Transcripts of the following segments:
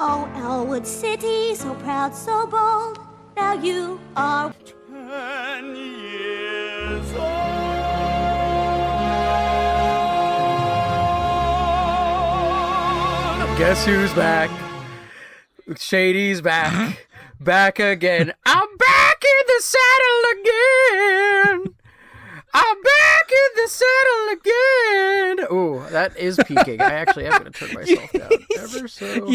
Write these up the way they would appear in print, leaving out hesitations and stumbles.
Oh, Elwood City, so proud, so bold. Now you are 10 years old. Guess who's back? Shady's back. Back again. I'm back in the saddle again. I'm back in the saddle again. Ooh, that is peaking. I actually am going to turn myself down ever so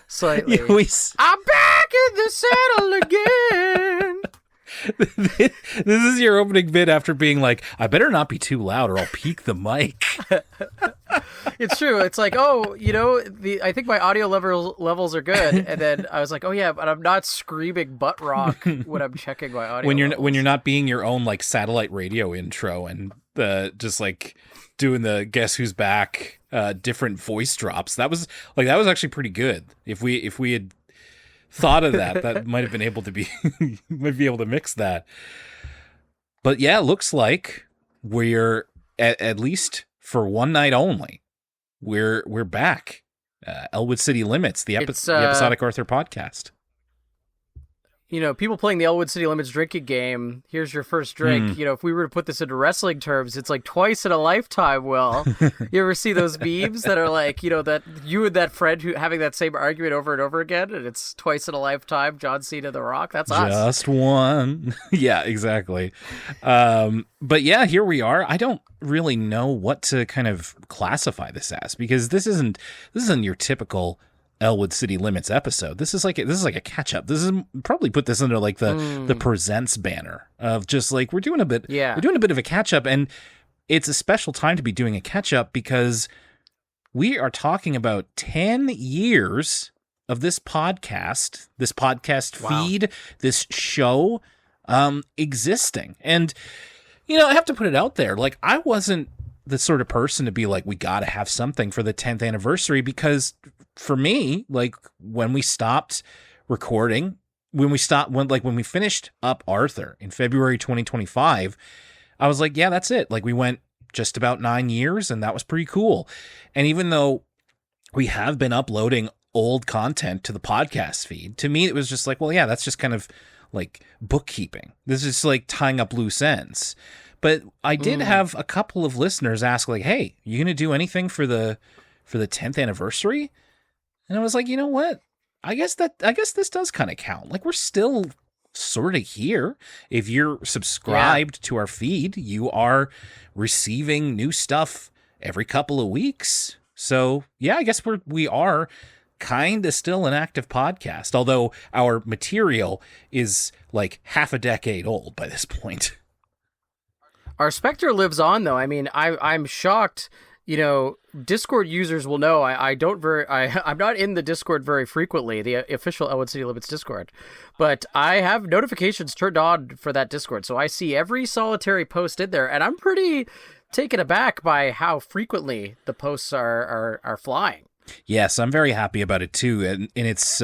slightly. I'm back in the saddle again. This is your opening bit after being like, I better not be too loud or I'll peak the mic. It's true. It's like, oh, I think my audio levels are good, and then I was like, oh yeah, but I'm not screaming butt rock when I'm checking my audio. When you're not being your own like satellite radio intro and just like doing the guess who's back different voice drops. That was actually pretty good. If we had thought of that might have been able to be might be able to mix that. But yeah, it looks like we're at least for one night only. We're back. Elwood City Limits, the episodic Arthur podcast. People playing the Elwood City Limits drinking game. Here's your first drink. If we were to put this into wrestling terms, it's like twice in a lifetime. Will you ever see those memes that are like, that you and that friend who having that same argument over and over again, and it's twice in a lifetime? John Cena, The Rock. That's us. Just one. Yeah, exactly. But yeah, here we are. I don't really know what to kind of classify this as, because this isn't your typical Elwood City Limits episode. This is like a catch up. This is probably put this under like the presents banner of just like we're doing a bit of a catch up, and it's a special time to be doing a catch up because we are talking about 10 years of this podcast feed, this show existing. And I have to put it out there, like I wasn't the sort of person to be like, we got to have something for the 10th anniversary, because for me, like when we stopped recording, when we finished up Arthur in February 2025, I was like, yeah, that's it. Like we went just about 9 years, and that was pretty cool. And even though we have been uploading old content to the podcast feed, to me, it was just like, well, yeah, that's just kind of like bookkeeping. This is like tying up loose ends. But I did have a couple of listeners ask like, hey, you going to do anything for the 10th anniversary? And I was like, you know what? I guess this does kind of count. Like we're still sort of here. If you're subscribed to our feed, you are receiving new stuff every couple of weeks. So yeah, I guess we are kind of still an active podcast, although our material is like half a decade old by this point. Our specter lives on, though. I mean, I'm shocked. Discord users will know I'm not in the Discord very frequently, the official Elwood City Limits Discord, but I have notifications turned on for that Discord, so I see every solitary post in there, and I'm pretty taken aback by how frequently the posts are flying. Yes, I'm very happy about it too. And it's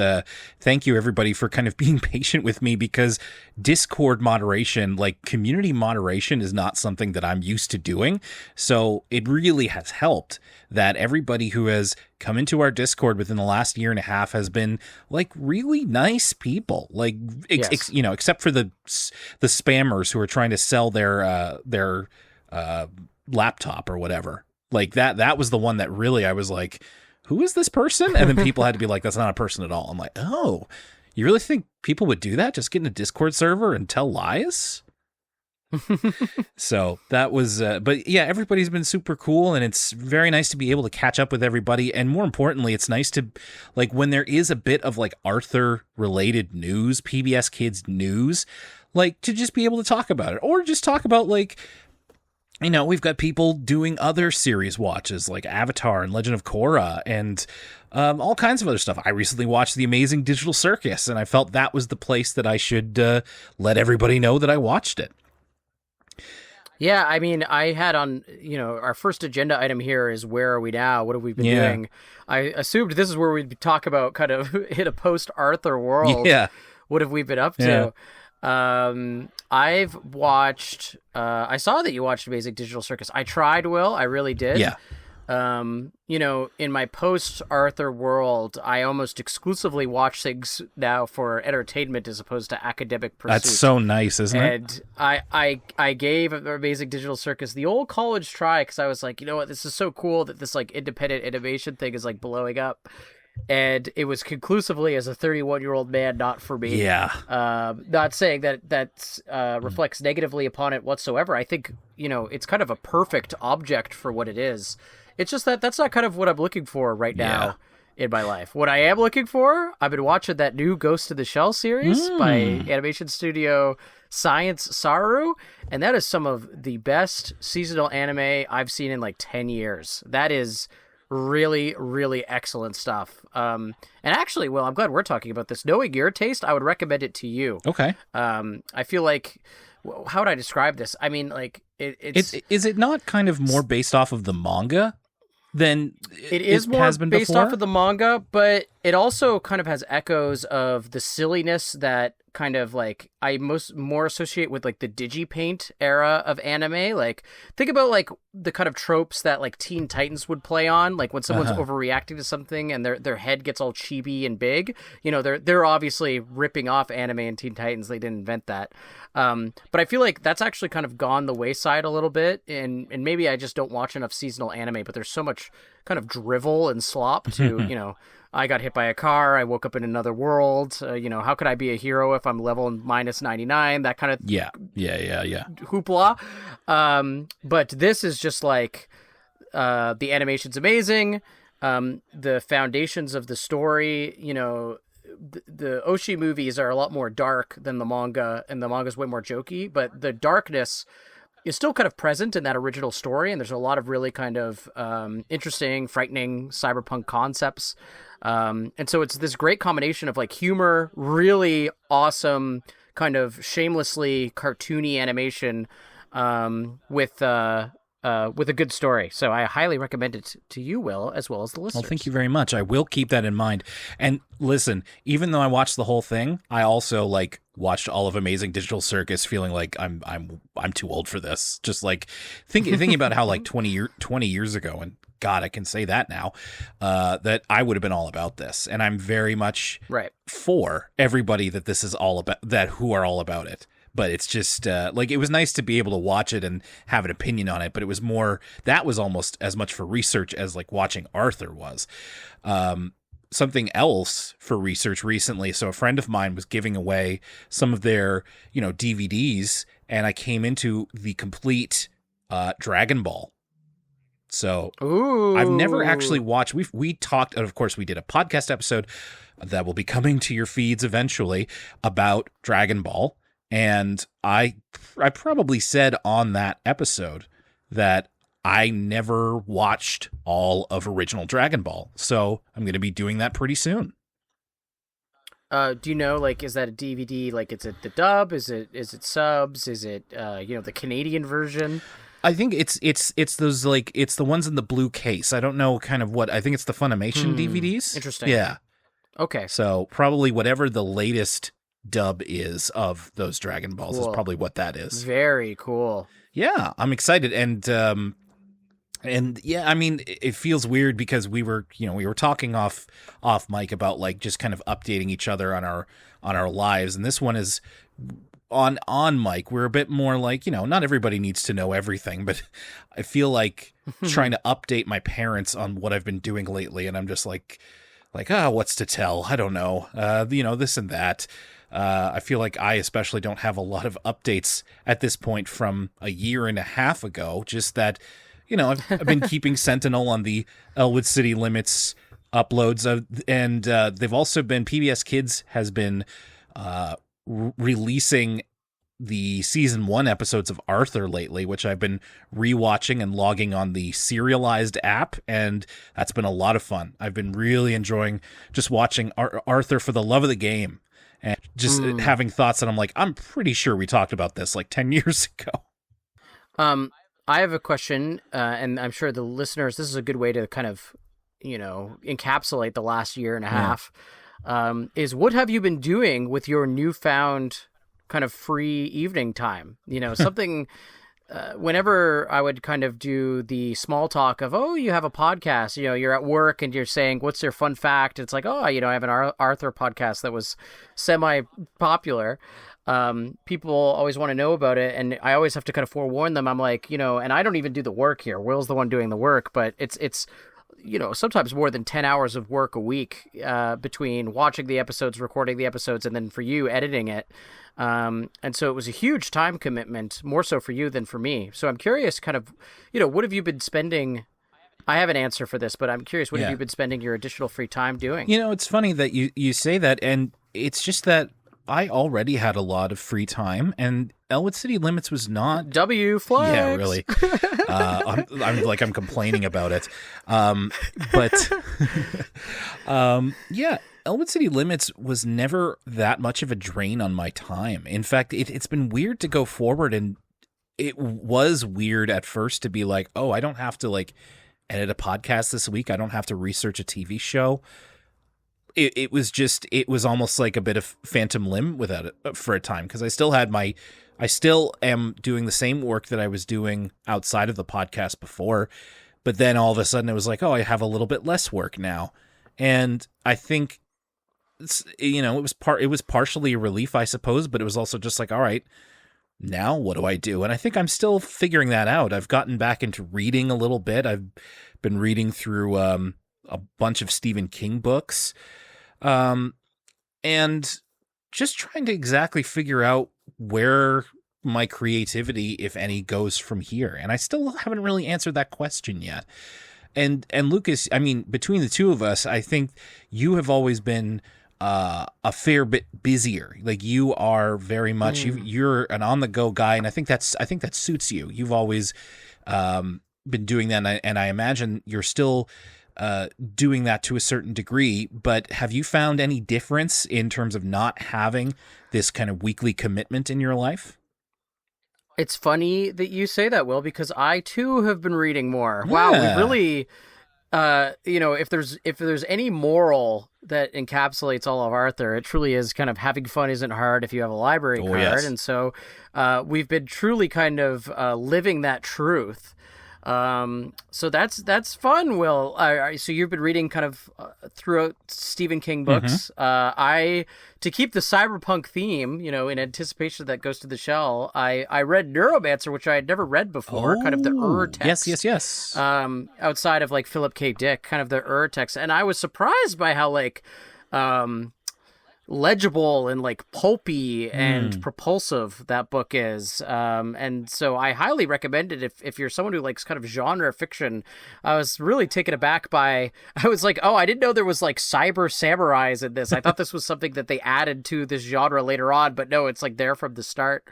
thank you everybody for kind of being patient with me, because Discord moderation, like community moderation, is not something that I'm used to doing. So it really has helped that everybody who has come into our Discord within the last year and a half has been like really nice people. Like, except for the spammers who are trying to sell their laptop or whatever. Like that was the one that really I was like, who is this person? And then people had to be like, that's not a person at all. I'm like, oh, you really think people would do that? Just get in a Discord server and tell lies? So that was, but yeah, everybody's been super cool, and it's very nice to be able to catch up with everybody. And more importantly, it's nice to, like, when there is a bit of like Arthur related news, PBS Kids news, like to just be able to talk about it, or just talk about like, we've got people doing other series watches like Avatar and Legend of Korra and all kinds of other stuff. I recently watched The Amazing Digital Circus, and I felt that was the place that I should let everybody know that I watched it. Yeah, I mean, I had on, our first agenda item here is where are we now? What have we been doing? I assumed this is where we'd talk about kind of in a post-Arthur world. Yeah. What have we been up to? I've watched, I saw that you watched Amazing Digital Circus. I tried, Will. I really did. Yeah. In my post Arthur world, I almost exclusively watch things now for entertainment as opposed to academic pursuit. That's so nice, isn't it? And I gave Amazing Digital Circus the old college try because I was like, you know what, this is so cool that this like independent animation thing is like blowing up. And it was conclusively, as a 31-year-old man, not for me. Yeah. Not saying that reflects negatively upon it whatsoever. I think, it's kind of a perfect object for what it is. It's just that's not kind of what I'm looking for right now in my life. What I am looking for, I've been watching that new Ghost in the Shell series by animation studio Science Saru, and that is some of the best seasonal anime I've seen in like 10 years. That is really, really excellent stuff. And actually, Will, I'm glad we're talking about this. Knowing your taste, I would recommend it to you. Okay. I feel like, how would I describe this? I mean, like, it's is it not kind of more based off of the manga than it is more has been based before? off of the manga, but it also kind of has echoes of the silliness that kind of like I more associate with like the Digipaint era of anime. Like, think about like the kind of tropes that like Teen Titans would play on, like when someone's overreacting to something and their head gets all chibi and big. They're obviously ripping off anime and Teen Titans. They didn't invent that. But I feel like that's actually kind of gone the wayside a little bit, and maybe I just don't watch enough seasonal anime, but there's so much kind of drivel and slop to, I got hit by a car, I woke up in another world, how could I be a hero if I'm level minus 99, that kind of yeah hoopla. But this is just like, the animation's amazing, the foundations of the story, the Oshi movies are a lot more dark than the manga, and the manga's way more jokey, but the darkness is still kind of present in that original story, and there's a lot of really kind of interesting, frightening cyberpunk concepts. And so it's this great combination of like humor, really awesome, kind of shamelessly cartoony animation, with a good story. So I highly recommend it to you, Will, as well as the listeners. Well, thank you very much. I will keep that in mind. And listen, even though I watched the whole thing, I also like watched all of Amazing Digital Circus, feeling like I'm too old for this. Just like thinking about how like 20 years ago, and God, I can say that now, that I would have been all about this. And I'm very much for everybody that this is all about, who are all about it. But it's just like, it was nice to be able to watch it and have an opinion on it. But it was that was almost as much for research as like watching Arthur was. Something else for research recently. So a friend of mine was giving away some of their, DVDs, and I came into the complete Dragon Ball. So Ooh. I've never actually watched. We talked, and of course we did a podcast episode that will be coming to your feeds eventually about Dragon Ball. And I probably said on that episode that I never watched all of original Dragon Ball. So I'm going to be doing that pretty soon. Do you know, like, is that a DVD? Like, is it the dub? Is it subs? Is it, the Canadian version? I think it's those, like, it's the ones in the blue case. I don't know kind of what, I think it's the Funimation DVDs. Interesting. Yeah. Okay. So probably whatever the latest dub is of those Dragon Balls is probably what that is. Very cool. Yeah, I'm excited. And yeah, I mean, it feels weird because we were talking off mic about like just kind of updating each other on our lives. And this one is on mic. We're a bit more like, not everybody needs to know everything, but I feel like trying to update my parents on what I've been doing lately. And I'm just like, what's to tell? I don't know. This and that. I feel like I especially don't have a lot of updates at this point from a year and a half ago. Just that, I've been keeping Sentinel on the Elwood City Limits uploads, and they've also been, PBS Kids has been releasing the season 1 episodes of Arthur lately, which I've been rewatching and logging on the serialized app, and that's been a lot of fun. I've been really enjoying just watching Arthur for the love of the game. And just having thoughts, and I'm like, I'm pretty sure we talked about this like 10 years ago. I have a question, and I'm sure the listeners, this is a good way to kind of, encapsulate the last year and a half, is what have you been doing with your newfound kind of free evening time? Something whenever I would kind of do the small talk of, oh, you have a podcast, you're at work and you're saying, what's your fun fact? It's like, oh, I have an Arthur podcast that was semi-popular. People always want to know about it, and I always have to kind of forewarn them. I'm like, and I don't even do the work here. Will's the one doing the work, but it's sometimes more than 10 hours of work a week between watching the episodes, recording the episodes, and then for you editing it. And so it was a huge time commitment, more so for you than for me. So I'm curious kind of, what have you been spending? I have an answer for this, but I'm curious, what have you been spending your additional free time doing? It's funny that you say that, and it's just that I already had a lot of free time, and Elwood City Limits was not W flags. Yeah, really. I'm complaining about it, but yeah, Elwood City Limits was never that much of a drain on my time. In fact, it's been weird to go forward, and it was weird at first to be like, oh, I don't have to like edit a podcast this week. I don't have to research a TV show. It was almost like a bit of phantom limb without it for a time, because I still am doing the same work that I was doing outside of the podcast before, but then all of a sudden it was like, oh, I have a little bit less work now. And I think it was partially a relief, I suppose, but it was also just like, all right, now what do I do? And I think I'm still figuring that out. I've gotten back into reading a little bit. I've been reading through a bunch of Stephen King books. And just trying to exactly figure out where my creativity, if any, goes from here. And I still haven't really answered that question yet. And Lucas, I mean, between the two of us, I think you have always been a fair bit busier. Like, you are very much you're an on the go guy, and I think that suits you. You've always been doing that, and I imagine you're still doing that to a certain degree. But have you found any difference in terms of not having this kind of weekly commitment in your life? It's funny that you say that, Will, because I too have been reading more. Yeah. Wow, we really, if there's any moral that encapsulates all of Arthur, it truly is kind of having fun isn't hard if you have a library card. Yes. And so we've been truly kind of living that truth. So that's fun, Will. So you've been reading kind of throughout Stephen King books. Mm-hmm. To keep the cyberpunk theme, in anticipation that goes to the shell, I read Neuromancer, which I had never read before, kind of the text. Yes. Outside of like Philip K. Dick, kind of the text. And I was surprised by how legible and like pulpy and propulsive that book is, and so I highly recommend it if you're someone who likes kind of genre fiction. I was really taken aback by, I was like, oh, I didn't know there was like cyber samurais in this. I thought this was something that they added to this genre later on, but no, it's like there from the start.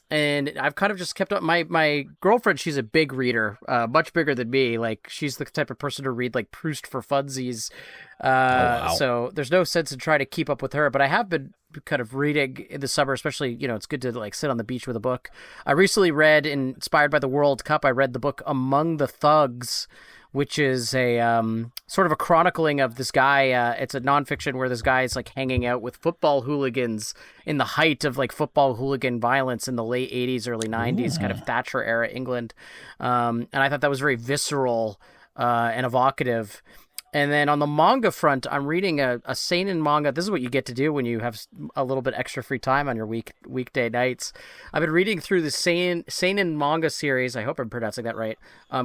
And I've kind of just kept up. My girlfriend, she's a big reader, much bigger than me. Like, she's the type of person to read like Proust for funsies. Wow. So there's no sense in trying to keep up with her. But I have been kind of reading in the summer, especially, it's good to like sit on the beach with a book. I recently read, inspired by the World Cup, I read the book Among the Thugs, which is a sort of a chronicling of this guy. It's a nonfiction where this guy is like hanging out with football hooligans in the height of like football hooligan violence in the late 80s, early 90s, kind of Thatcher era England. And I thought that was very visceral and evocative. And then on the manga front, I'm reading a seinen manga. This is what you get to do when you have a little bit extra free time on your weekday nights. I've been reading through the seinen manga series, I hope I'm pronouncing that right,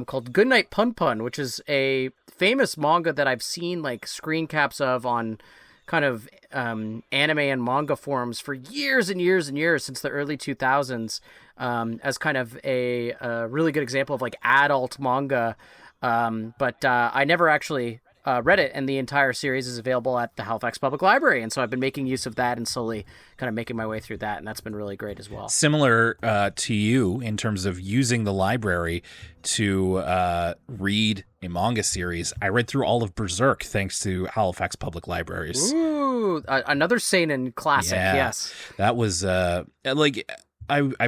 called Goodnight Pun Pun, which is a famous manga that I've seen like screen caps of on kind of anime and manga forums for years and years and years, since the early 2000s, as kind of a really good example of like adult manga. But I never actually read it, and the entire series is available at the Halifax Public Library, and so I've been making use of that and slowly kind of making my way through that, and that's been really great as well. Similar to you in terms of using the library to read a manga series, I read through all of Berserk thanks to Halifax Public Libraries. Ooh, another seinen classic. Yeah, yes, that was I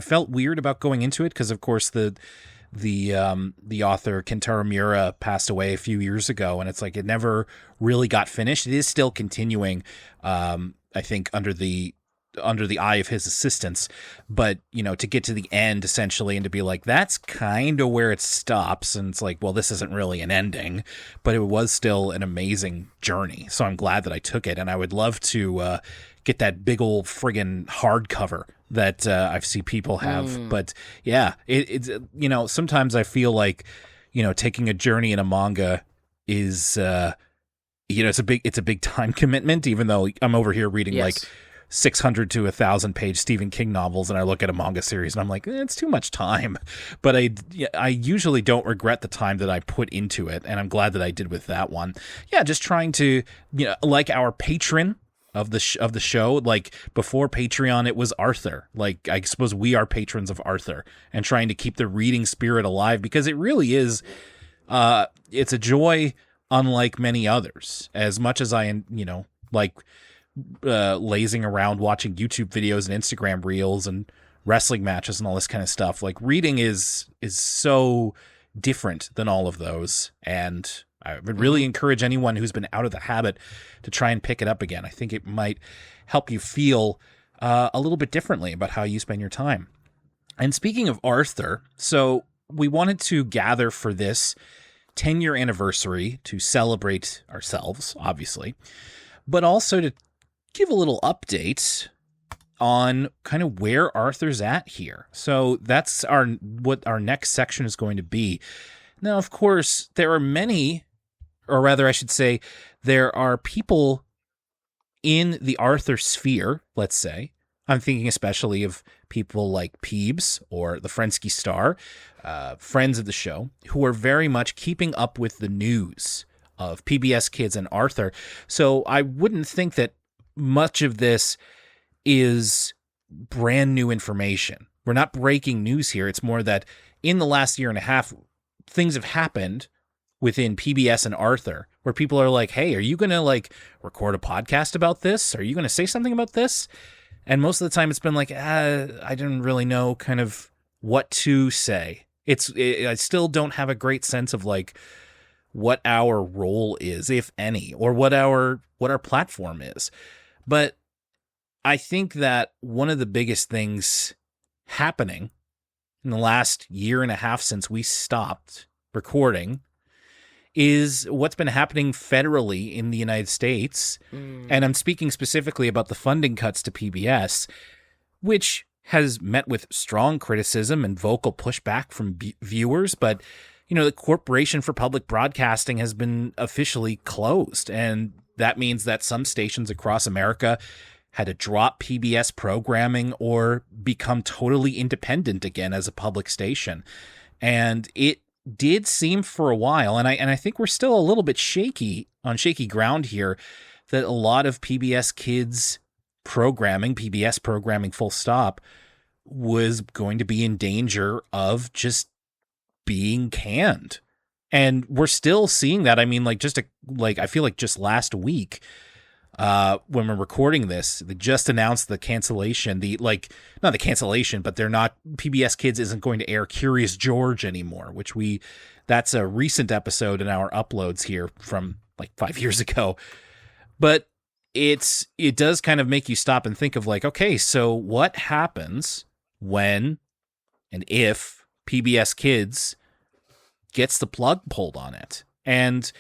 felt weird about going into it because, of course, the author Kentaro Miura passed away a few years ago, and it's like it never really got finished. It is still continuing, I think, under the under the eye of his assistants, but to get to the end essentially and to be like, that's kind of where it stops, and it's like, well, this isn't really an ending, but it was still an amazing journey. So I'm glad that I took it, and I would love to get that big old friggin' hardcover that I've seen people have. But yeah, it's sometimes I feel like taking a journey in a manga is it's a big time commitment, even though I'm over here reading like 600 to 1,000 page Stephen King novels, and I look at a manga series and I'm like, it's too much time. But I usually don't regret the time that I put into it, and I'm glad that I did with that one. Yeah, just trying to, like our patron of the show, like before Patreon, it was Arthur. Like, I suppose we are patrons of Arthur, and trying to keep the reading spirit alive, because it really is, it's a joy unlike many others. As much as I, like lazing around watching YouTube videos and Instagram reels and wrestling matches and all this kind of stuff, like reading is so different than all of those. And I would really encourage anyone who's been out of the habit to try and pick it up again. I think it might help you feel a little bit differently about how you spend your time. And speaking of Arthur, so we wanted to gather for this 10-year anniversary to celebrate ourselves, obviously, but also to give a little update on kind of where Arthur's at here. So that's what our next section is going to be. Now, of course, there are many, or rather I should say, there are people in the Arthur sphere, let's say. I'm thinking especially of people like Peebs or the Frensky Star, friends of the show, who are very much keeping up with the news of PBS Kids and Arthur. So I wouldn't think that much of this is brand new information. We're not breaking news here. It's more that in the last year and a half, things have happened within PBS and Arthur where people are like, hey, are you going to like record a podcast about this? Are you going to say something about this? And most of the time it's been like, I didn't really know kind of what to say. I still don't have a great sense of like what our role is, if any, or what our platform is. But I think that one of the biggest things happening in the last year and a half since we stopped recording is what's been happening federally in the United States. And I'm speaking specifically about the funding cuts to PBS, which has met with strong criticism and vocal pushback from viewers. But, the Corporation for Public Broadcasting has been officially closed. And that means that some stations across America had to drop PBS programming or become totally independent again as a public station. And it did seem for a while, and I think we're still a little bit on shaky ground here, that a lot of PBS Kids programming, PBS programming full stop, was going to be in danger of just being canned. And we're still seeing that. I mean, I feel like just last week, when we're recording this, they just announced the cancellation, not the cancellation, but PBS Kids isn't going to air Curious George anymore, that's a recent episode in our uploads here from like 5 years ago. But it does kind of make you stop and think of like, okay, so what happens when and if PBS Kids gets the plug pulled on it? And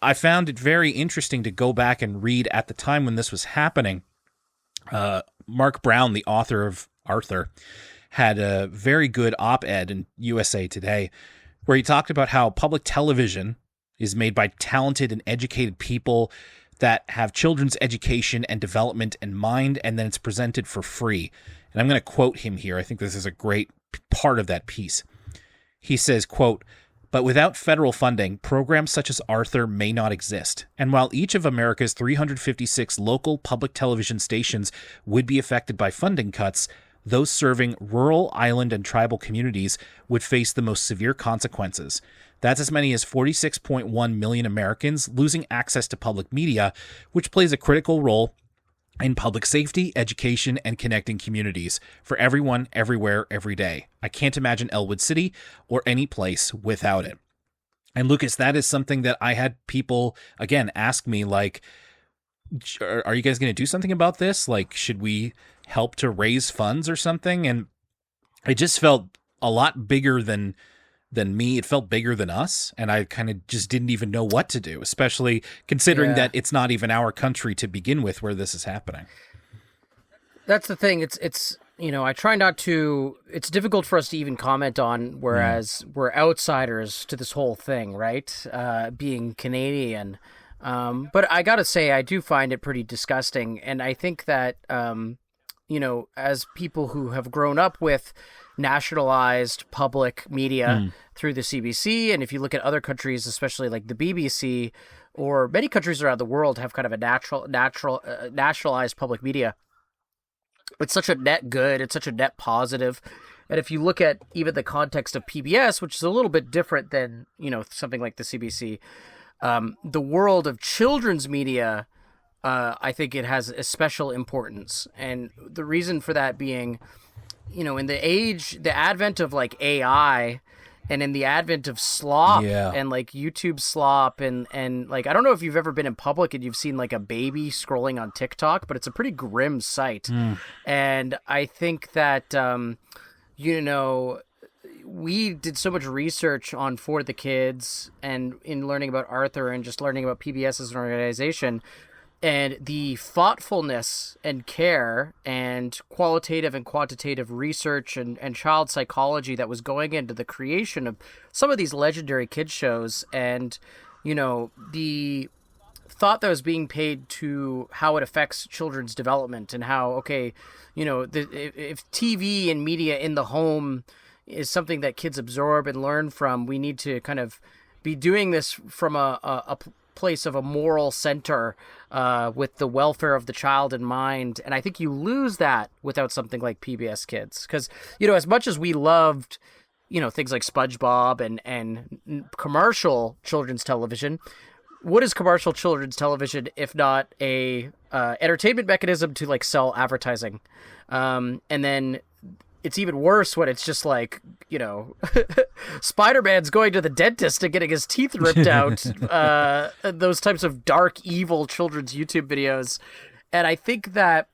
I found it very interesting to go back and read at the time when this was happening. Mark Brown, the author of Arthur, had a very good op-ed in USA Today where he talked about how public television is made by talented and educated people that have children's education and development in mind, and then it's presented for free. And I'm going to quote him here. I think this is a great part of that piece. He says, quote, "But without federal funding, programs such as Arthur may not exist. And while each of America's 356 local public television stations would be affected by funding cuts, those serving rural, island, and tribal communities would face the most severe consequences. That's as many as 46.1 million Americans losing access to public media, which plays a critical role in public safety, education, and connecting communities for everyone, everywhere, every day. I can't imagine Elwood City or any place without it." And Lucas, that is something that I had people, again, ask me, like, are you guys going to do something about this? Like, should we help to raise funds or something. And it just felt a lot bigger than me. It felt bigger than us. And I kind of just didn't even know what to do, especially considering that it's not even our country to begin with where this is happening. That's the thing. It's I try not to. It's difficult for us to even comment on, whereas we're outsiders to this whole thing, right? Being Canadian, but I gotta say, I do find it pretty disgusting, and I think that as people who have grown up with nationalized public media through the CBC, and if you look at other countries, especially like the BBC, or many countries around the world have kind of a nationalized public media. It's such a net good. It's such a net positive. And if you look at even the context of PBS, which is a little bit different than, something like the CBC, the world of children's media, I think it has a special importance. And the reason for that being, in the advent of like AI, and in the advent of slop and like YouTube slop and like, I don't know if you've ever been in public and you've seen like a baby scrolling on TikTok, but it's a pretty grim sight. And I think that, we did so much research on For the Kids and in learning about Arthur and just learning about PBS as an organization. And the thoughtfulness and care and qualitative and quantitative research and child psychology that was going into the creation of some of these legendary kids shows, and, the thought that was being paid to how it affects children's development and how, if TV and media in the home is something that kids absorb and learn from, we need to kind of be doing this from a place of a moral center with the welfare of the child in mind. And I think you lose that without something like PBS Kids. Because, as much as we loved, things like SpongeBob and commercial children's television, what is commercial children's television if not a entertainment mechanism to like sell advertising? And then it's even worse when it's just like, Spider-Man's going to the dentist and getting his teeth ripped out. Those types of dark, evil children's YouTube videos. And I think that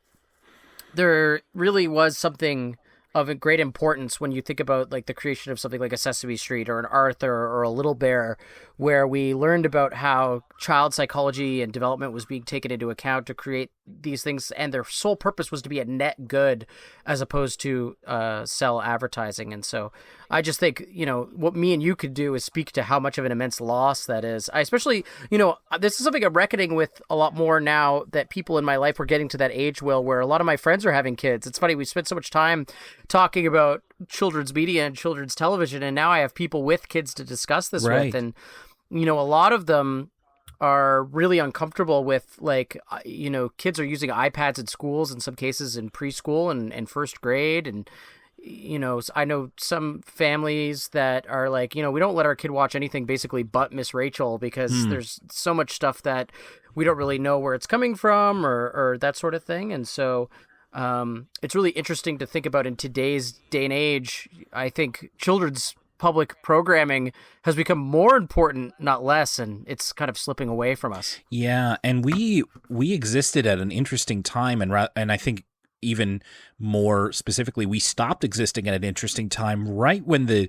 there really was something of a great importance when you think about like the creation of something like a Sesame Street or an Arthur or a Little Bear, where we learned about how child psychology and development was being taken into account to create these things, and their sole purpose was to be a net good as opposed to sell advertising. And so I just think, what me and you could do is speak to how much of an immense loss that is. I especially, this is something I'm reckoning with a lot more now that people in my life were getting to that age, Will, where a lot of my friends are having kids. It's funny, we spent so much time talking about children's media and children's television, and now I have people with kids to discuss this with. And, a lot of them are really uncomfortable with, like, kids are using iPads in schools, in some cases in preschool and first grade. And, I know some families that are like, we don't let our kid watch anything basically but Miss Rachel, because there's so much stuff that we don't really know where it's coming from or that sort of thing. And so it's really interesting to think about in today's day and age. I think children's public programming has become more important, not less, and it's kind of slipping away from us. Yeah, and we existed at an interesting time, and I think even more specifically, we stopped existing at an interesting time right when the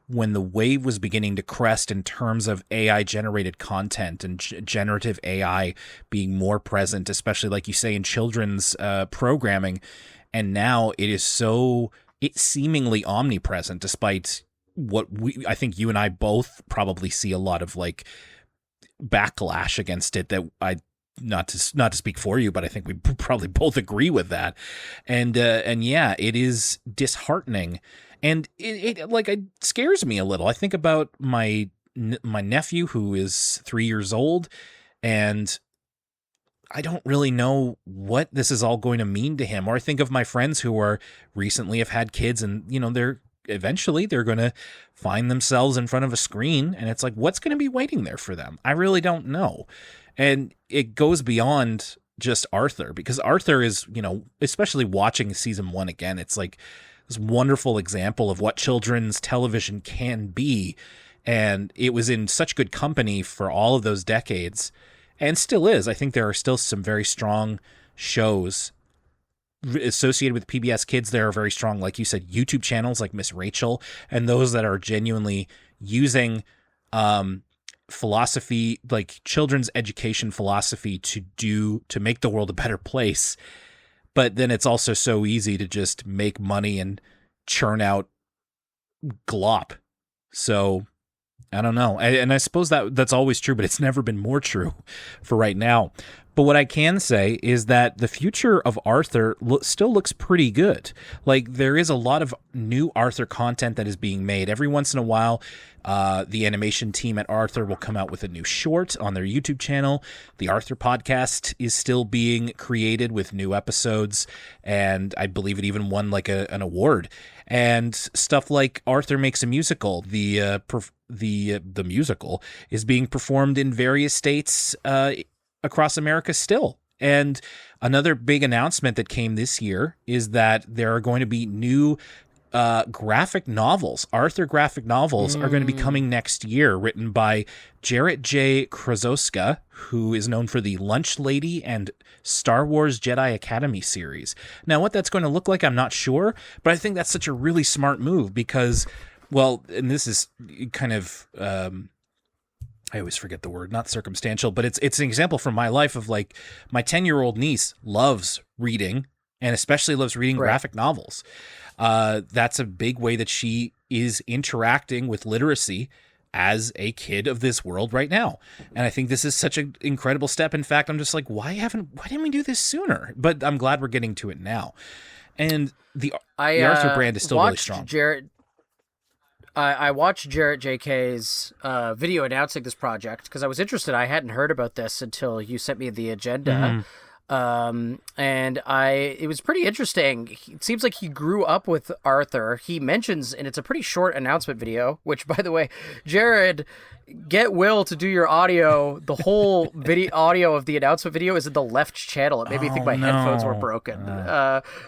wave was beginning to crest in terms of AI generated content and generative AI being more present, especially like you say in children's programming. And now it's seemingly omnipresent, despite what I think you and I both probably see a lot of like backlash against it, that not to speak for you, but I think we probably both agree with that. And yeah, it is disheartening, and it scares me a little. I think about my nephew who is 3 years old, and I don't really know what this is all going to mean to him. Or I think of my friends who are recently have had kids, and they're going to find themselves in front of a screen, and it's like, what's going to be waiting there for them? I really don't know. And it goes beyond just Arthur, because Arthur is, especially watching season 1 again, it's like this wonderful example of what children's television can be. And it was in such good company for all of those decades, and still is. I think there are still some very strong shows associated with PBS Kids, there are very strong, like you said, YouTube channels like Miss Rachel, and those that are genuinely using philosophy, like children's education philosophy, to make the world a better place. But then it's also so easy to just make money and churn out glop. So I don't know. And I suppose that's always true, but it's never been more true for right now. But what I can say is that the future of Arthur still looks pretty good. Like, there is a lot of new Arthur content that is being made. Every once in a while, the animation team at Arthur will come out with a new short on their YouTube channel. The Arthur podcast is still being created with new episodes, and I believe it even won like an award. And stuff like Arthur Makes a Musical, the musical, is being performed in various states across America still. And another big announcement that came this year is that there are going to be new graphic novels. Arthur graphic novels are going to be coming next year, written by Jarrett J. Krasoska, who is known for the Lunch Lady and Star Wars Jedi Academy series. Now, what that's going to look like, I'm not sure, but I think that's such a really smart move because, well, and this is kind of... I always forget the word, not circumstantial, but it's an example from my life of, like, my 10-year-old niece loves reading and especially loves reading graphic novels. That's a big way that she is interacting with literacy as a kid of this world right now. And I think this is such an incredible step. In fact, I'm just like, why didn't we do this sooner? But I'm glad we're getting to it now. And the Arthur brand is still really strong. I watched Jarrett JK's video announcing this project because I was interested. I hadn't heard about this until you sent me the agenda. And it was pretty interesting. It seems like he grew up with Arthur. He mentions, and it's a pretty short announcement video, which, by the way, Jared, get Will to do your audio. The whole audio of the announcement video is in the left channel. It made me think my headphones were broken.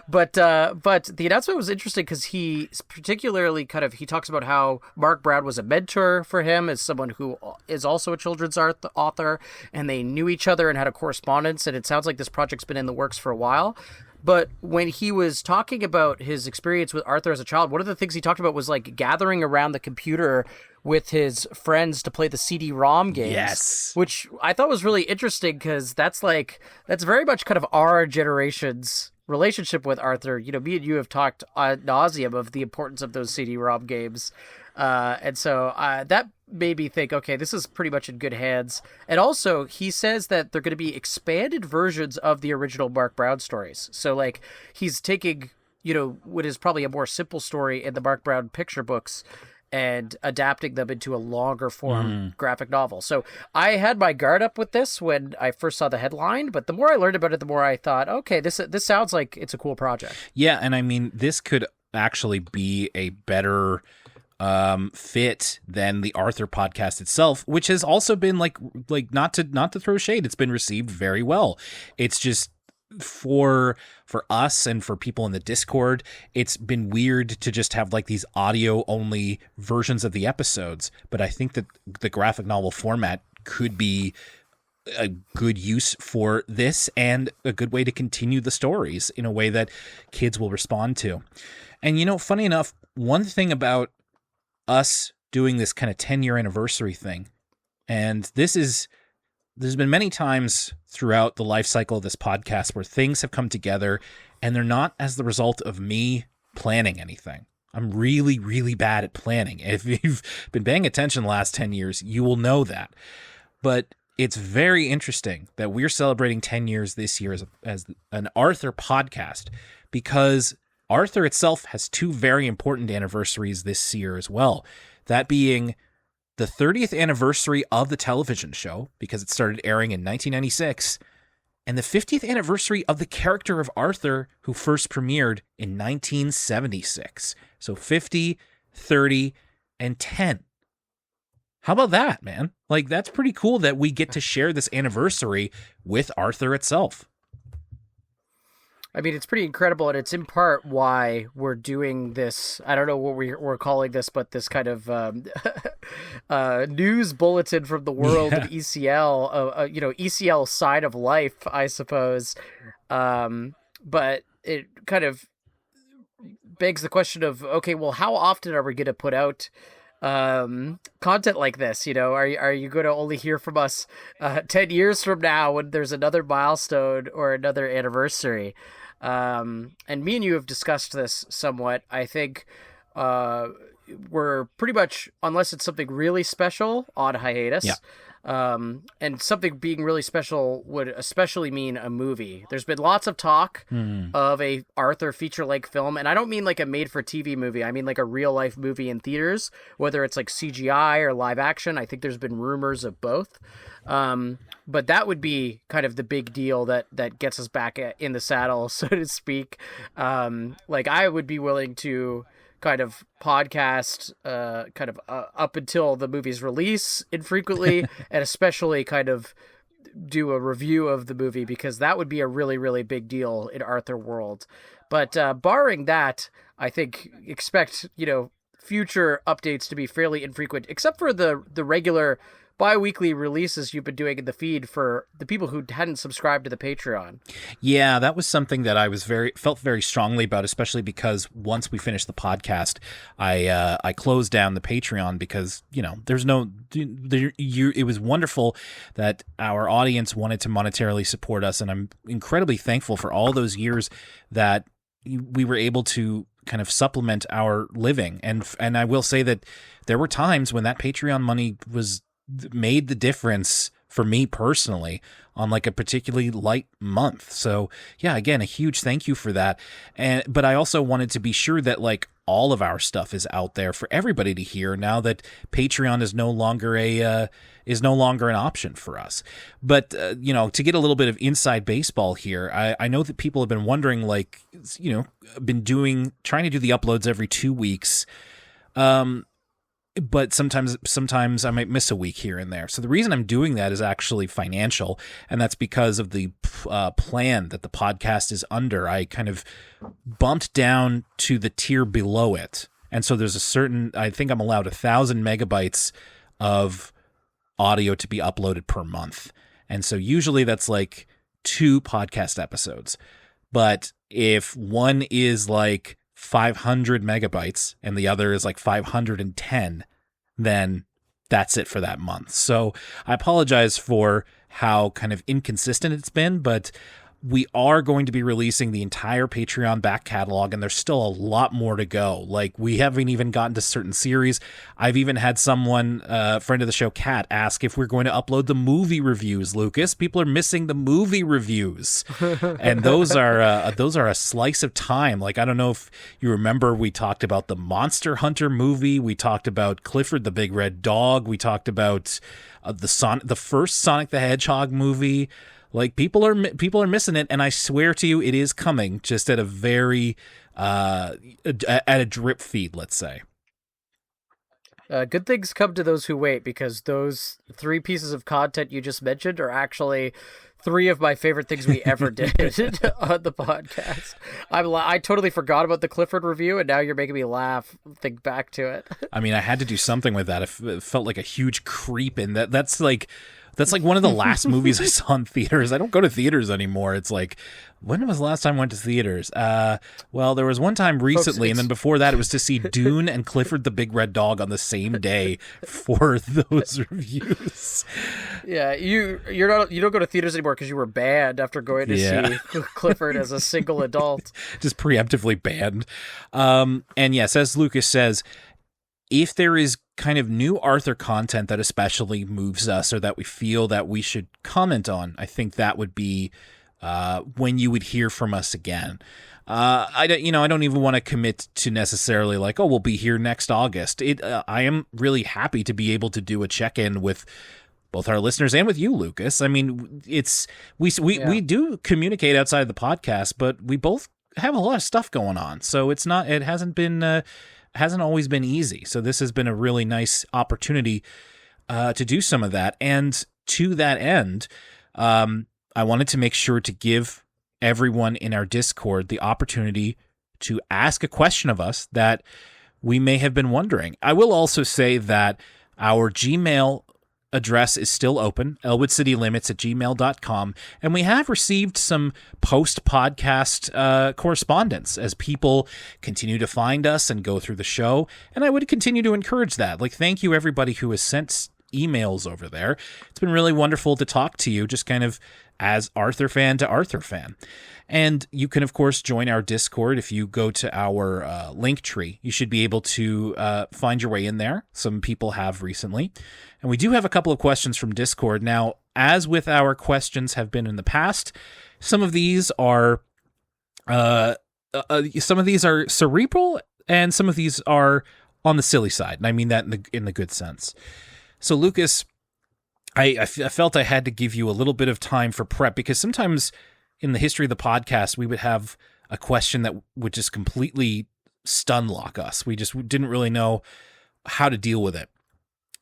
But the announcement was interesting because he particularly he talks about how Mark Brown was a mentor for him as someone who is also a children's author, and they knew each other and had a correspondence. And it sounds like this project's been in the works for a while. But when he was talking about his experience with Arthur as a child, one of the things he talked about was like gathering around the computer with his friends to play the CD-ROM games. Yes. Which I thought was really interesting because that's very much kind of our generation's relationship with Arthur. You know, me and you have talked ad nauseum of the importance of those CD-ROM games. And so that made me think, okay, this is pretty much in good hands. And also, he says that they're going to be expanded versions of the original Mark Brown stories. So, like, he's taking, what is probably a more simple story in the Mark Brown picture books and adapting them into a longer form graphic novel. So I had my guard up with this when I first saw the headline, but the more I learned about it, the more I thought, okay, this sounds like it's a cool project. Yeah, and I mean, this could actually be a better fit than the Arthur podcast itself, which has also been like not to throw shade, it's been received very well. It's just for us and for people in the Discord, it's been weird to just have like these audio only versions of the episodes. But I think that the graphic novel format could be a good use for this and a good way to continue the stories in a way that kids will respond to. And funny enough, one thing about us doing this kind of 10-year anniversary thing, and there's been many times throughout the life cycle of this podcast where things have come together and they're not as the result of me planning anything. I'm really, really bad at planning. If you've been paying attention the last 10 years, you will know that. But it's very interesting that we're celebrating 10 years this year as an Arthur podcast, because Arthur itself has two very important anniversaries this year as well. That being the 30th anniversary of the television show, because it started airing in 1996, and the 50th anniversary of the character of Arthur, who first premiered in 1976. So 50, 30, and 10. How about that, man? Like, that's pretty cool that we get to share this anniversary with Arthur itself. I mean, it's pretty incredible, and it's in part why we're doing this. I don't know what we're calling this, but this kind of news bulletin from the world of ECL, ECL side of life, I suppose. But it kind of begs the question of, okay, well, how often are we going to put out content like this? Are you going to only hear from us 10 years from now when there's another milestone or another anniversary? And me and you have discussed this somewhat. I think we're pretty much, unless it's something really special, on hiatus. Yeah. And something being really special would especially mean a movie. There's been lots of talk of a Arthur feature-length film, and I don't mean like a made-for-TV movie. I mean like a real-life movie in theaters, whether it's like CGI or live action. I think there's been rumors of both. But that would be kind of the big deal that gets us back in the saddle, so to speak. Like I would be willing to kind of podcast up until the movie's release infrequently, and especially kind of do a review of the movie, because that would be a really, really big deal in Arthur world. But barring that, I think expect, future updates to be fairly infrequent, except for the regular bi-weekly releases you've been doing in the feed for the people who hadn't subscribed to the Patreon. Yeah, that was something that I felt very strongly about, especially because once we finished the podcast, I closed down the Patreon because, it was wonderful that our audience wanted to monetarily support us, and I'm incredibly thankful for all those years that we were able to kind of supplement our living. And I will say that there were times when that Patreon money made the difference for me personally on like a particularly light month. So yeah, again, a huge thank you for that. But I also wanted to be sure that like all of our stuff is out there for everybody to hear now that Patreon is no longer an option for us. But to get a little bit of inside baseball here, I know that people have been wondering, like, trying to do the uploads every 2 weeks. But sometimes I might miss a week here and there. So the reason I'm doing that is actually financial, and that's because of the plan that the podcast is under. I kind of bumped down to the tier below it, and so there's I think I'm allowed 1,000 megabytes of audio to be uploaded per month, and so usually that's like 2 podcast episodes. But if one is like 500 megabytes and the other is like 510, then that's it for that month. So I apologize for how kind of inconsistent it's been, but we are going to be releasing the entire Patreon back catalog, and there's still a lot more to go. Like, we haven't even gotten to certain series. I've even had someone, friend of the show, Kat, ask if we're going to upload the movie reviews, Lucas. People are missing the movie reviews. And those are a slice of time. Like, I don't know if you remember, we talked about the Monster Hunter movie. We talked about Clifford the Big Red Dog. We talked about the first Sonic the Hedgehog movie. Like, people are missing it, and I swear to you, it is coming, just at a very at a drip feed, let's say. Good things come to those who wait, because those 3 pieces of content you just mentioned are actually 3 of my favorite things we ever did on the podcast. I totally forgot about the Clifford review, and now you're making me laugh. Think back to it. I mean, I had to do something with that. It felt like a huge creep in that. That's like one of the last movies I saw in theaters. I don't go to theaters anymore. It's like, when was the last time I went to theaters? Well, there was one time recently, and then before that, it was to see Dune and Clifford the Big Red Dog on the same day for those reviews. Yeah, you don't go to theaters anymore because you were banned after going to see Clifford as a single adult. Just preemptively banned. And yes, as Lucas says, if there is kind of new Arthur content that especially moves us, or that we feel that we should comment on, I think that would be when you would hear from us again. I don't even want to commit to necessarily like, oh, we'll be here next August. I am really happy to be able to do a check-in with both our listeners and with you, Lucas. I mean, we do communicate outside of the podcast, but we both have a lot of stuff going on, so it hasn't always been easy. So this has been a really nice opportunity to do some of that. And to that end, I wanted to make sure to give everyone in our Discord the opportunity to ask a question of us that we may have been wondering. I will also say that our Gmail address is still open, elwoodcitylimits@gmail.com, and we have received some post-podcast correspondence as people continue to find us and go through the show, and I would continue to encourage that. Like, thank you everybody who has sent emails over there. It's been really wonderful to talk to you, just kind of as Arthur fan to Arthur fan. And you can, of course, join our Discord. If you go to our link tree, you should be able to find your way in there. Some people have recently. And we do have a couple of questions from Discord. Now, as with our questions have been in the past, some of these are cerebral and some of these are on the silly side. And I mean that in the good sense. So, Lucas, I felt I had to give you a little bit of time for prep, because sometimes in the history of the podcast, we would have a question that would just completely stun lock us. We just didn't really know how to deal with it.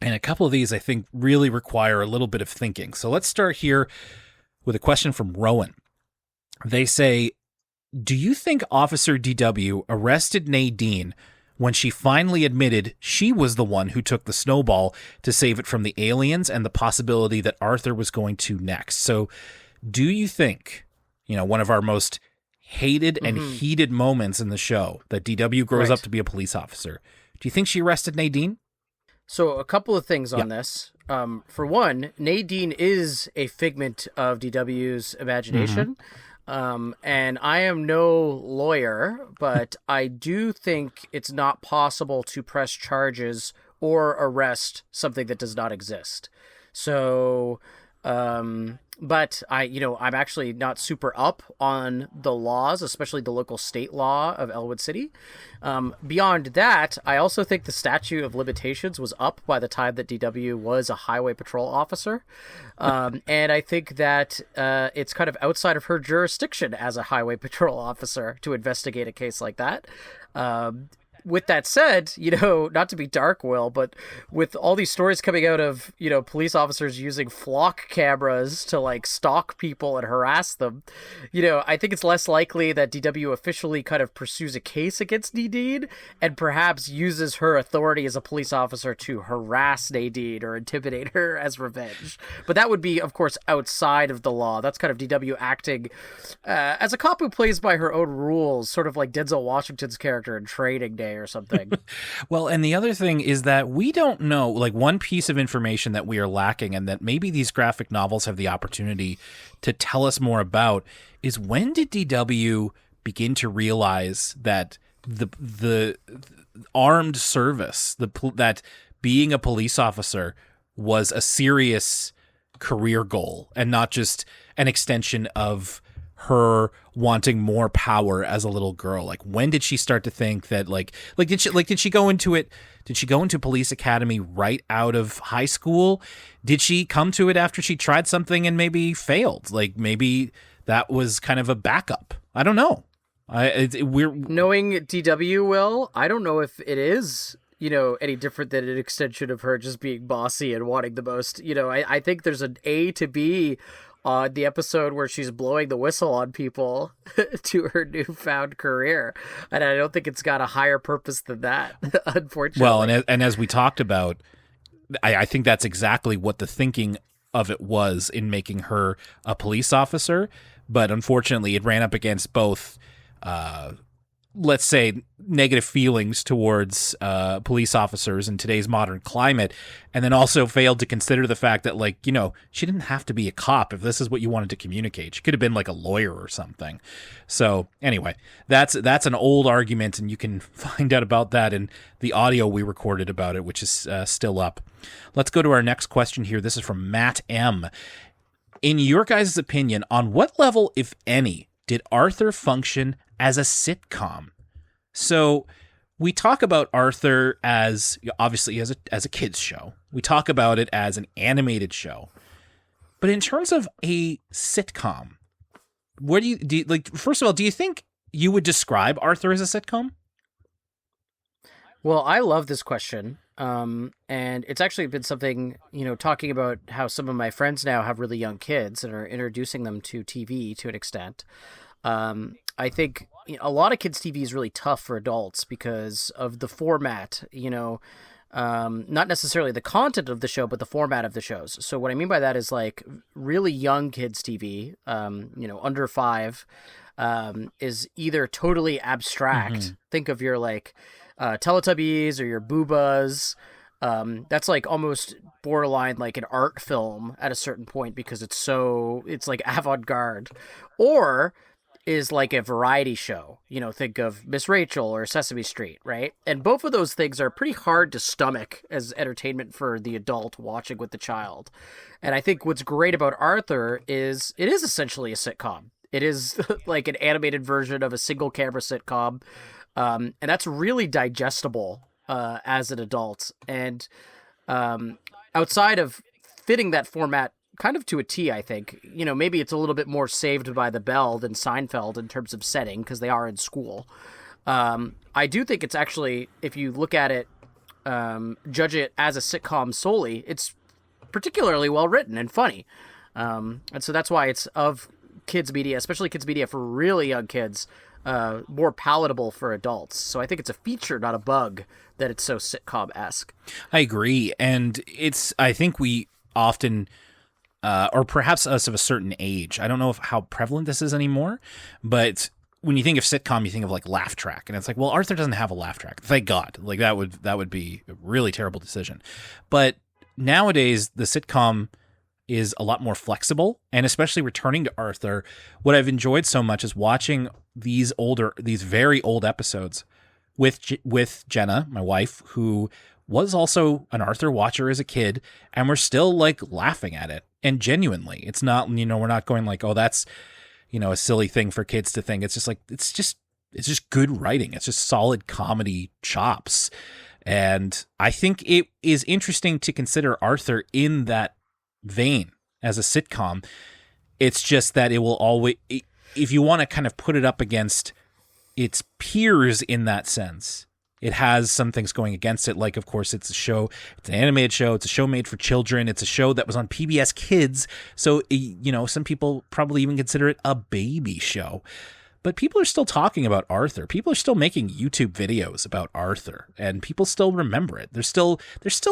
And a couple of these, I think, really require a little bit of thinking. So let's start here with a question from Rowan. They say, do you think Officer DW arrested Nadine when she finally admitted she was the one who took the snowball to save it from the aliens and the possibility that Arthur was going to next? So do you think, one of our most hated and heated moments in the show, that DW grows up to be a police officer, do you think she arrested Nadine? So a couple of things on this. For one, Nadine is a figment of DW's imagination. And I am no lawyer, but I do think it's not possible to press charges or arrest something that does not exist. So, but I'm actually not super up on the laws, especially the local state law of Elwood City. Beyond that, I also think the statute of limitations was up by the time that DW was a highway patrol officer. And I think that it's kind of outside of her jurisdiction as a highway patrol officer to investigate a case like that. With that said, not to be dark, Will, but with all these stories coming out of, police officers using flock cameras to stalk people and harass them, I think it's less likely that DW officially kind of pursues a case against Nadine and perhaps uses her authority as a police officer to harass Nadine or intimidate her as revenge. But that would be, of course, outside of the law. That's kind of DW acting as a cop who plays by her own rules, sort of like Denzel Washington's character in Training Day or something. Well, and the other thing is that we don't know, one piece of information that we are lacking and that maybe these graphic novels have the opportunity to tell us more about is, when did DW begin to realize that the armed service, that being a police officer was a serious career goal and not just an extension of her wanting more power as a little girl? When did she start to think that did she go into it? Did she go into police academy right out of high school? Did she come to it after she tried something and maybe failed? Maybe that was kind of a backup. I don't know. We're knowing DW, Will, I don't know if it is any different than an extension of her just being bossy and wanting the most. I think there's an A to B on the episode where she's blowing the whistle on people to her newfound career. And I don't think it's got a higher purpose than that, unfortunately. Well, and as we talked about, I think that's exactly what the thinking of it was in making her a police officer. But unfortunately, it ran up against both, let's say, negative feelings towards police officers in today's modern climate, and then also failed to consider the fact that, she didn't have to be a cop if this is what you wanted to communicate. She could have been a lawyer or something. So anyway, that's an old argument, and you can find out about that in the audio we recorded about it, which is still up. Let's go to our next question here. This is from Matt M. In your guys' opinion, on what level, if any, did Arthur function as a sitcom? So we talk about Arthur as, obviously, as a kid's show. We talk about it as an animated show. But in terms of a sitcom, where do you first of all, do you think you would describe Arthur as a sitcom? Well, I love this question. And it's actually been something, talking about how some of my friends now have really young kids and are introducing them to TV to an extent. I think a lot of kids' TV is really tough for adults because of the format. not necessarily the content of the show, but the format of the shows. So what I mean by that is like really young kids TV, under 5, is either totally abstract. Think of your like Teletubbies or your Boobas. That's like almost borderline like an art film at a certain point because it's like avant-garde, or is like a variety show. Think of Miss Rachel or Sesame Street, right? And both of those things are pretty hard to stomach as entertainment for the adult watching with the child. And I think what's great about Arthur is it is essentially a sitcom. It is like an animated version of a single camera sitcom. And that's really digestible as an adult. And outside of fitting that format kind of to a T, I think, maybe it's a little bit more Saved by the Bell than Seinfeld in terms of setting because they are in school. I do think it's actually, if you look at it, judge it as a sitcom solely, it's particularly well written and funny. And so that's why it's of kids media, especially kids media for really young kids, more palatable for adults. So I think it's a feature, not a bug, that it's so sitcom-esque. I agree. And I think we often, or perhaps us of a certain age, I don't know how prevalent this is anymore, but when you think of sitcom, you think of like laugh track. And it's like, well, Arthur doesn't have a laugh track. Thank God. Like that would be a really terrible decision. But nowadays, the sitcom is a lot more flexible, and especially returning to Arthur, what I've enjoyed so much is watching these very old episodes with Jenna, my wife, who was also an Arthur watcher as a kid, and we're still like laughing at it, and genuinely. It's not, we're not going like, oh, that's, a silly thing for kids to think. It's just like, it's just good writing. It's just solid comedy chops. And I think it is interesting to consider Arthur in that vein as a sitcom. It's just that it will always, if you want to kind of put it up against its peers in that sense, it has some things going against it. Like, of course, it's an animated show. It's a show made for children. It's a show that was on PBS Kids. So, some people probably even consider it a baby show. But people are still talking about Arthur. People are still making YouTube videos about Arthur, and people still remember it. There's still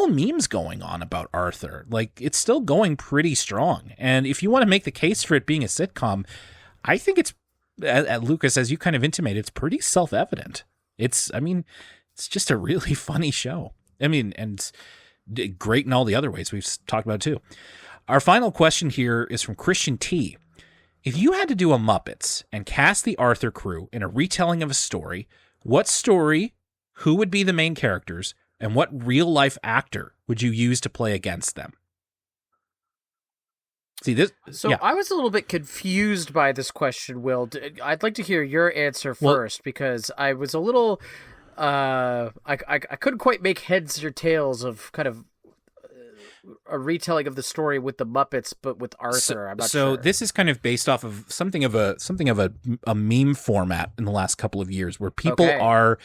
memes going on about Arthur. Like, it's still going pretty strong. And if you want to make the case for it being a sitcom, I think it's, Lucas, as you kind of intimated, it's pretty self-evident. It's just a really funny show. And great in all the other ways we've talked about too. Our final question here is from Christian T. If you had to do a Muppets and cast the Arthur crew in a retelling of a story, what story, who would be the main characters, and what real-life actor would you use to play against them? See this? So yeah. I was a little bit confused by this question, Will. I'd like to hear your answer first, because I was a little, I couldn't quite make heads or tails of kind of a retelling of the story with the Muppets, but with Arthur. I'm not sure. So this is kind of based off of something of a meme format in the last couple of years, where people are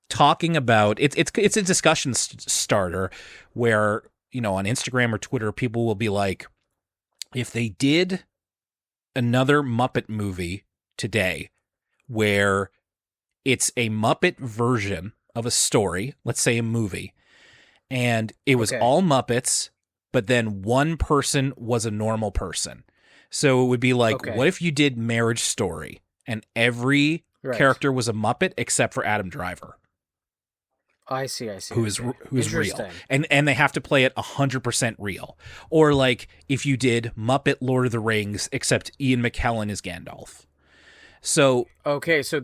talking about it's a discussion starter where, on Instagram or Twitter, people will be like, if they did another Muppet movie today where it's a Muppet version of a story, let's say a movie, and it was all Muppets, but then one person was a normal person. So it would be like, what if you did Marriage Story and every character was a Muppet except for Adam Driver? I see. Who's real. And they have to play it 100% real. Or like if you did Muppet Lord of the Rings, except Ian McKellen is Gandalf. So so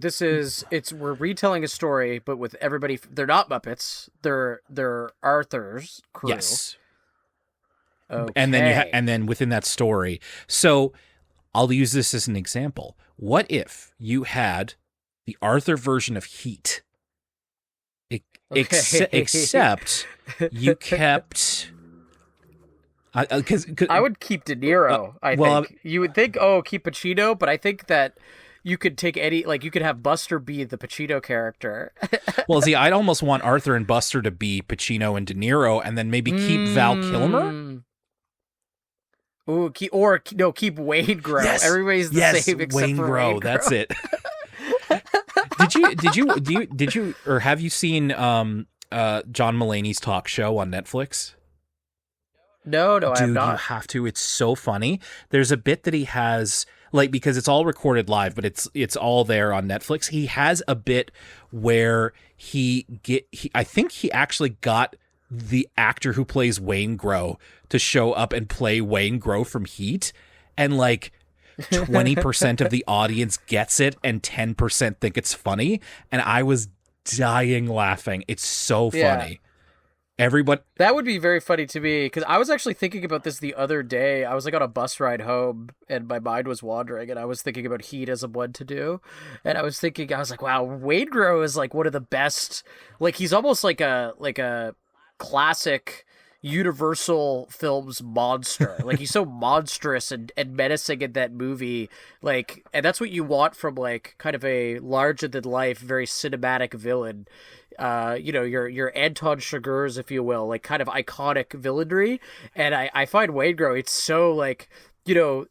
we're retelling a story, but with everybody. They're not Muppets. They're Arthur's crew. Yes. Okay. And then within that story. So I'll use this as an example. What if you had the Arthur version of Heat? Except you kept. Because I would keep De Niro. I think you would think, keep Pacino, but I think that you could take you could have Buster be the Pacino character. Well, see, I'd almost want Arthur and Buster to be Pacino and De Niro, and then maybe keep Val Kilmer. Ooh, keep Wayne Grow. Yes, everybody's the same except Wayne for Grow. Wayne Grow. That's it. Did you or have you seen John Mulaney's talk show on Netflix? No, I have Dude, not. you have to. It's so funny. There's a bit that he has, like, because it's all recorded live, but it's all there on Netflix. He has a bit where I think he actually got the actor who plays Wayne Grow to show up and play Wayne Grow from Heat, and like 20% of the audience gets it and 10% think it's funny, and I was dying laughing. It's so funny. Everybody, that would be very funny to me, because I was actually thinking about this the other day. I was like on a bus ride home and my mind was wandering, and I was thinking about Heat as a one to do, and I was like, wow, Wade Grow is like one of the best. Like, he's almost like a classic Universal Films monster. Like, he's so monstrous and menacing in that movie. Like, and that's what you want from like kind of a larger than life, very cinematic villain. Your Anton Chigurhs, if you will, like kind of iconic villainry. And I find Wayne Grow, it's so like, De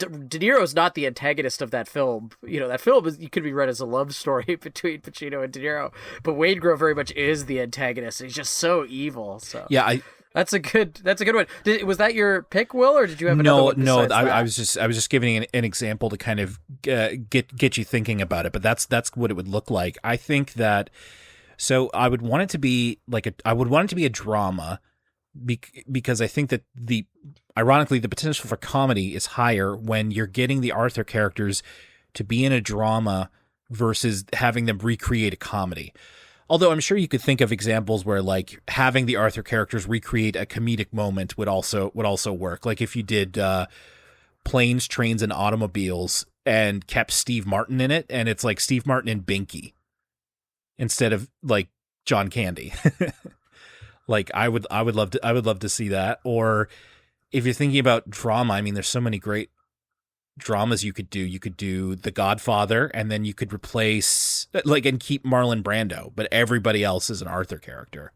Niro's not the antagonist of that film. That film you could be read as a love story between Pacino and De Niro, but Wayne Grow very much is the antagonist. He's just so evil. So yeah, that's a good one. Was that your pick, Will, or did you have another one? No. I was just giving an example to kind of get you thinking about it. But that's what it would look like. I think that. So I would want it to be a drama, because I think that ironically the potential for comedy is higher when you're getting the Arthur characters to be in a drama versus having them recreate a comedy. Although I'm sure you could think of examples where like having the Arthur characters recreate a comedic moment would also work. Like if you did Planes, Trains, and Automobiles and kept Steve Martin in it, and it's like Steve Martin and Binky instead of like John Candy. Like I would love to see that. Or if you're thinking about drama, I mean, there's so many great dramas you could do. You could do The Godfather, and then you could replace and keep Marlon Brando, but everybody else is an Arthur character.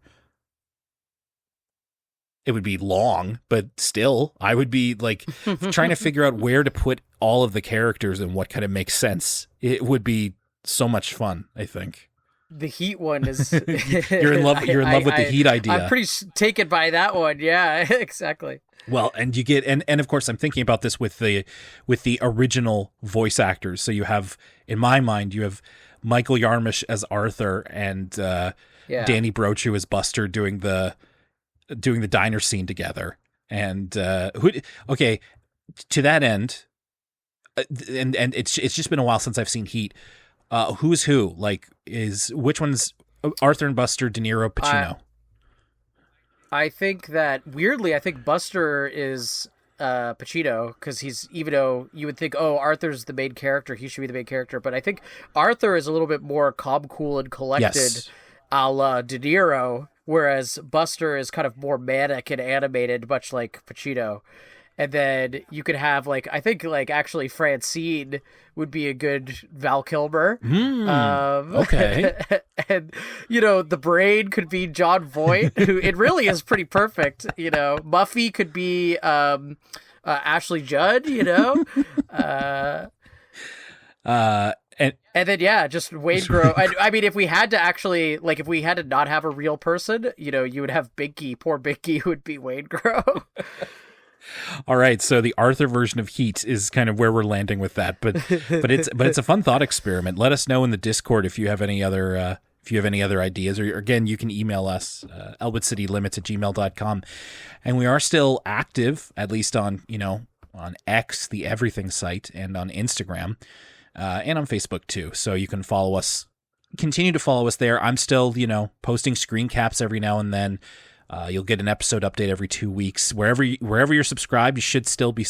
It would be long, but still, I would be like trying to figure out where to put all of the characters and what kind of makes sense. It would be so much fun, I think. The Heat one is you're in love with the Heat idea. I'm pretty taken by that one. Yeah, exactly. Well, and you get and of course I'm thinking about this with the original voice actors. So you have, in my mind, you have Michael Yarmish as Arthur and Danny Brochu as Buster doing the diner scene together. And to that end, and it's just been a while since I've seen Heat. Who's who? Like, which one's Arthur and Buster, De Niro, Pacino? I think that weirdly, Buster is Pacino, because even though you would think, oh, Arthur's the main character, he should be the main character, but I think Arthur is a little bit more calm, cool, and collected, yes, a la De Niro, whereas Buster is kind of more manic and animated, much like Pacino. And then you could have actually Francine would be a good Val Kilmer. Okay. And, the brain could be John Voight, who it really is pretty perfect. Muffy could be Ashley Judd, and then, just Wayne Grow. I mean, if we had to actually, if we had to not have a real person, you would have Binky. Poor Binky would be Wayne Grow. All right, so the Arthur version of Heat is kind of where we're landing with that, but it's a fun thought experiment. Let us know in the Discord if you have any other ideas, or again, you can email us elwoodcitylimits@gmail.com. And we are still active, at least on X, the everything site, and on Instagram, and on Facebook too. So you can continue to follow us there. I'm still posting screen caps every now and then. You'll get an episode update every 2 weeks. Wherever you're subscribed, you should still be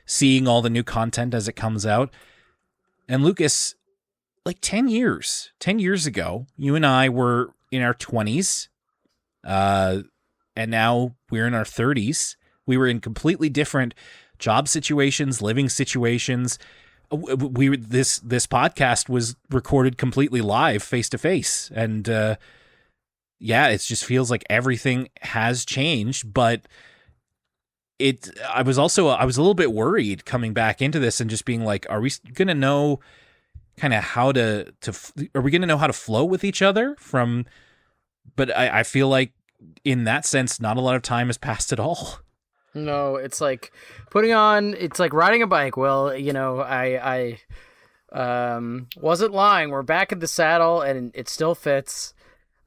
seeing all the new content as it comes out. And Lucas, 10 years ago, you and I were in our 20s, and now we're in our 30s. We were in completely different job situations, living situations. This podcast was recorded completely live, face to face, and it just feels like everything has changed, but I was a little bit worried coming back into this and just being like, are we going to know kind of how are we going to know how to flow with each other from but I feel like in that sense, not a lot of time has passed at all. No, it's like it's like riding a bike. Well, I wasn't lying. We're back in the saddle and it still fits.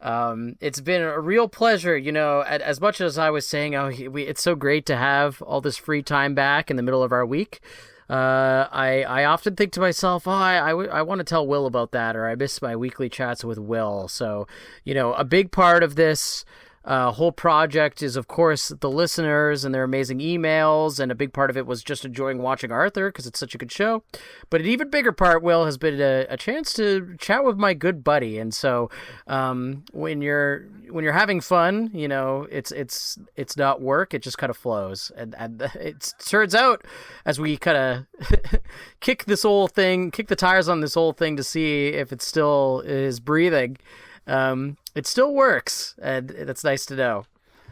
It's been a real pleasure, as much as I was saying, it's so great to have all this free time back in the middle of our week. I often think to myself, I want to tell Will about that, or I miss my weekly chats with Will. So, a big part of this whole project is, of course, the listeners and their amazing emails, and a big part of it was just enjoying watching Arthur because it's such a good show. But an even bigger part, Will, has been a chance to chat with my good buddy. And so when you're having fun, it's not work; it just kind of flows. And it turns out, as we kind of kick the tires on this whole thing to see if it still is breathing. It still works, and that's nice to know.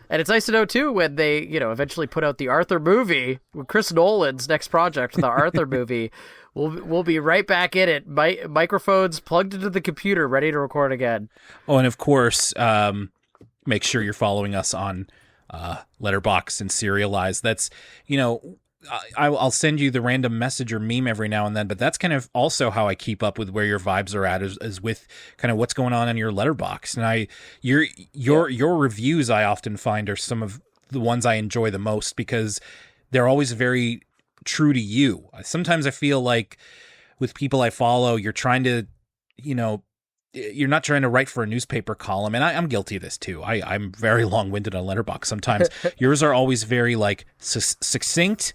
And it's nice to know, too, when they, eventually put out the Arthur movie, with Chris Nolan's next project, the Arthur movie. We'll be right back in it. Microphones plugged into the computer, ready to record again. Oh, and of course, make sure you're following us on Letterboxd and Serialized. That's, I'll send you the random message or meme every now and then, but that's kind of also how I keep up with where your vibes are at, is with kind of what's going on in your Letterboxd. And your reviews, I often find, are some of the ones I enjoy the most because they're always very true to you. Sometimes I feel like with people I follow, you're trying to, you're not trying to write for a newspaper column, and I'm guilty of this too. I'm very long-winded on Letterboxd sometimes. Yours are always very succinct.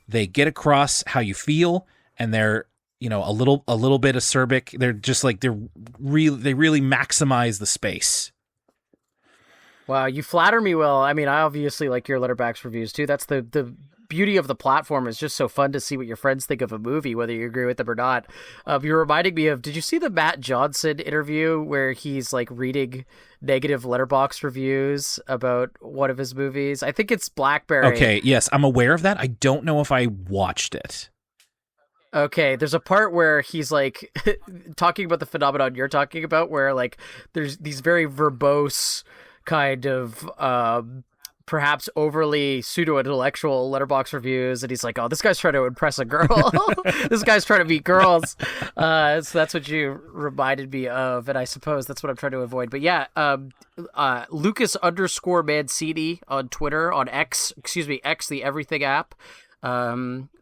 They get across how you feel, and they're a little bit acerbic. They're just they really maximize the space. Wow, you flatter me, Will. I mean, I obviously like your Letterboxd reviews too. That's the beauty of the platform. Is just so fun to see what your friends think of a movie, whether you agree with them or not. You're reminding me of, did you see the Matt Johnson interview where he's reading negative Letterboxd reviews about one of his movies? I think it's Blackberry. Okay, yes, I'm aware of that. I don't know if I watched it. Okay, there's a part where he's talking about the phenomenon you're talking about, where there's these very verbose kind of perhaps overly pseudo-intellectual Letterboxd reviews, and he's like, oh, this guy's trying to impress a girl. This guy's trying to meet girls. So that's what you reminded me of, and I suppose that's what I'm trying to avoid. But yeah, Lucas_Mancini on Twitter, on X, the Everything app,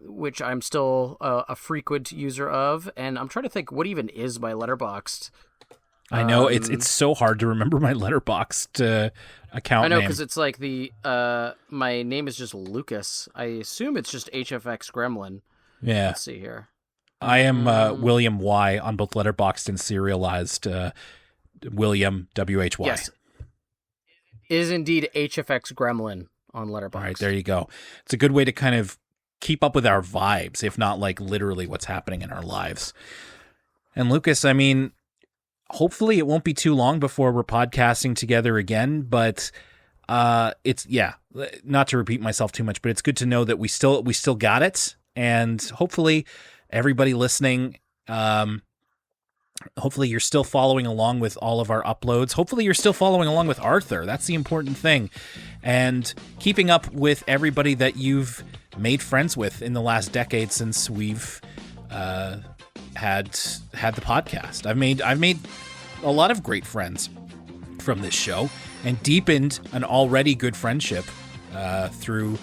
which I'm still a frequent user of, and I'm trying to think, what even is my Letterboxd? I know it's so hard to remember my Letterboxd account. I know, name. because it's my name is just Lucas. I assume it's just HFX Gremlin. Yeah. Let's see here. I am William Y on both Letterboxd and Serialized. William WHY. Yes, it is indeed HFX Gremlin on Letterboxd. All right, there you go. It's a good way to kind of keep up with our vibes, if not literally what's happening in our lives. And Lucas, I mean, hopefully it won't be too long before we're podcasting together again, but it's not to repeat myself too much, but it's good to know that we still got it, and hopefully everybody listening, hopefully you're still following along with all of our uploads. Hopefully you're still following along with Arthur. That's the important thing, and keeping up with everybody that you've made friends with in the last decade since we've had the podcast. I've made a lot of great friends from this show and deepened an already good friendship through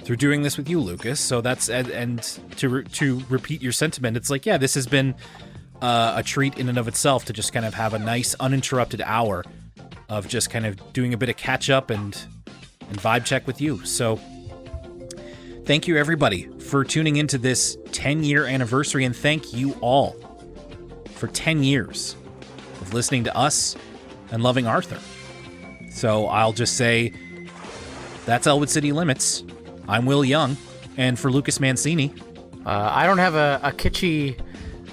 doing this with you, Lucas. So that's, and to repeat your sentiment, it's this has been a treat in and of itself to just kind of have a nice uninterrupted hour of just kind of doing a bit of catch up and vibe check with you. So thank you, everybody, for tuning into this 10-year anniversary, and thank you all for 10 years of listening to us and loving Arthur. So I'll just say, that's Elwood City Limits. I'm Will Young, and for Lucas Mancini, I don't have a kitschy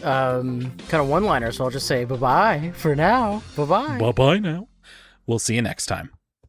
kind of one-liner, so I'll just say bye-bye for now. Bye-bye. Bye-bye now. We'll see you next time.